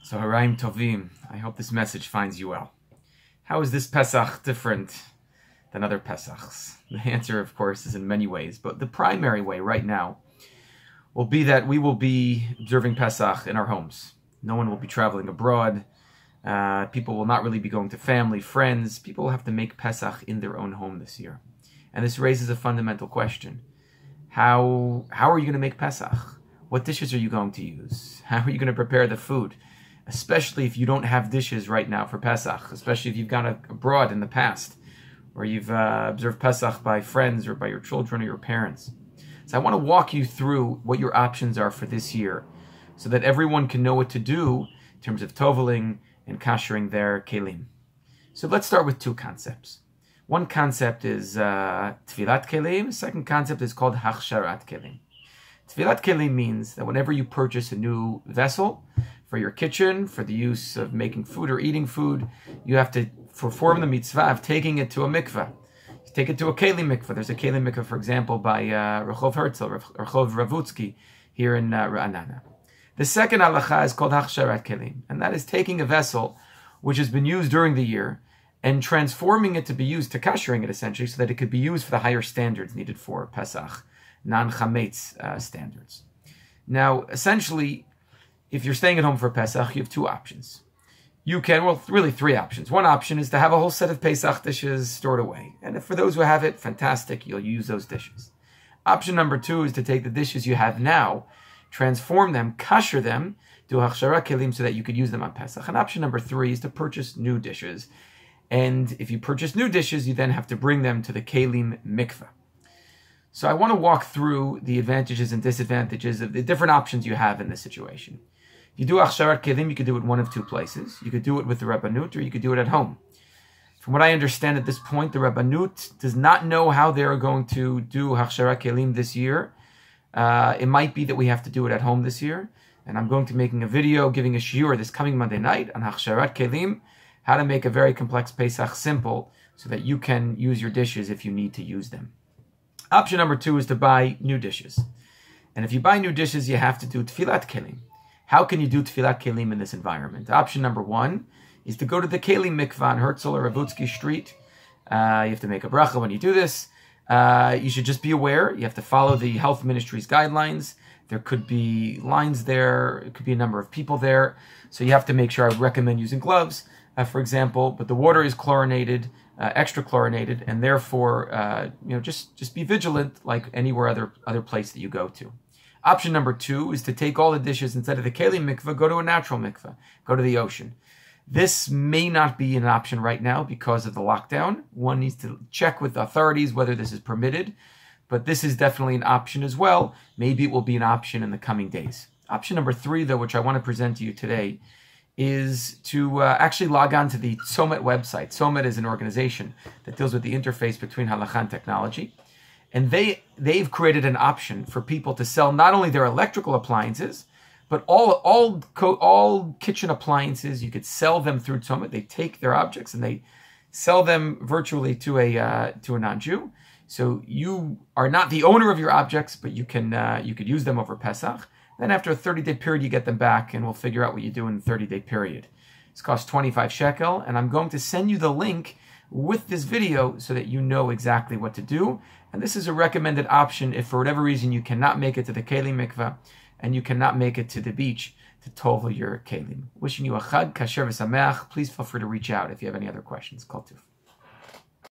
So Haraim Tovim, I hope this message finds you well. How is this Pesach different than other Pesachs? The answer, of course, is in many ways, but the primary way right now will be that we will be observing Pesach in our homes. No one will be traveling abroad. People will not really be going to family, friends. People will have to make Pesach in their own home this year. And this raises a fundamental question. How are you going to make Pesach? What dishes are you going to use? How are you going to prepare the food? Especially if you don't have dishes right now for Pesach, especially if you've gone abroad in the past, or you've observed Pesach by friends or by your children or your parents. So I want to walk you through what your options are for this year so that everyone can know what to do in terms of Toveling and kashering their kelim. So let's start with two concepts. One concept is Tfilat kelim. The second concept is called Hachsharat kelim. Tfilat kelim means that whenever you purchase a new vessel for your kitchen, for the use of making food or eating food, you have to perform the mitzvah of taking it to a mikveh. You take it to a kelim mikveh. There's a kelim mikveh, for example, by Rehov Herzl, Rehov Ravutsky, here in Ra'anana. The second halacha is called Hachsharat kelim, and that is taking a vessel which has been used during the year and transforming it to be used, to kashering it essentially, so that it could be used for the higher standards needed for Pesach, non-chametz standards. Now, essentially, if you're staying at home for Pesach, you have two options. You can, well, really three options. One option is to have a whole set of Pesach dishes stored away. And if for those who have it, fantastic, you'll use those dishes. Option number two is to take the dishes you have now, transform them, kasher them, do hachshara kelim so that you could use them on Pesach. And option number three is to purchase new dishes. And if you purchase new dishes, you then have to bring them to the kelim mikveh. So I want to walk through the advantages and disadvantages of the different options you have in this situation. If you do Hachsharat kelim, you could do it one of two places. You could do it with the Rabbanut, or you could do it at home. From what I understand at this point, the Rabbanut does not know how they are going to do Hachsharat kelim this year. It might be that we have to do it at home this year. And I'm going to be making a video, giving a shiur this coming Monday night on Hachsharat kelim, how to make a very complex Pesach simple so that you can use your dishes if you need to use them. Option number two is to buy new dishes. And if you buy new dishes, you have to do Tfilat kelim. How can you do Tfilat kelim in this environment? Option number one is to go to the kelim mikvah on Herzl or Ravutsky Street. You have to make a bracha when you do this. You should just be aware. You have to follow the health ministry's guidelines. There could be lines there. It could be a number of people there. So you have to make sure. I would recommend using gloves, for example. But the water is chlorinated, extra chlorinated, and therefore, just be vigilant like anywhere other place that you go to. Option number two is to take all the dishes instead of the kelim mikveh, go to a natural mikveh, go to the ocean. This may not be an option right now because of the lockdown. One needs to check with authorities whether this is permitted, but this is definitely an option as well. Maybe it will be an option in the coming days. Option number three, though, which I want to present to you today, is to actually log on to the Tzomet website. Tzomet is an organization that deals with the interface between halakha and technology. And they've created an option for people to sell not only their electrical appliances, but all kitchen appliances. You could sell them through Tzomet. They take their objects and they sell them virtually to a non-Jew. So you are not the owner of your objects, but you could use them over Pesach. Then after a 30-day period, you get them back, and we'll figure out what you do in the 30-day period. This costs 25 shekel, and I'm going to send you the link with this video so that you know exactly what to do. And this is a recommended option if for whatever reason you cannot make it to the kelim mikveh and you cannot make it to the beach to tovel your kelim. Wishing you a chag kasher v'sameach. Please feel free to reach out if you have any other questions. Kol tuv.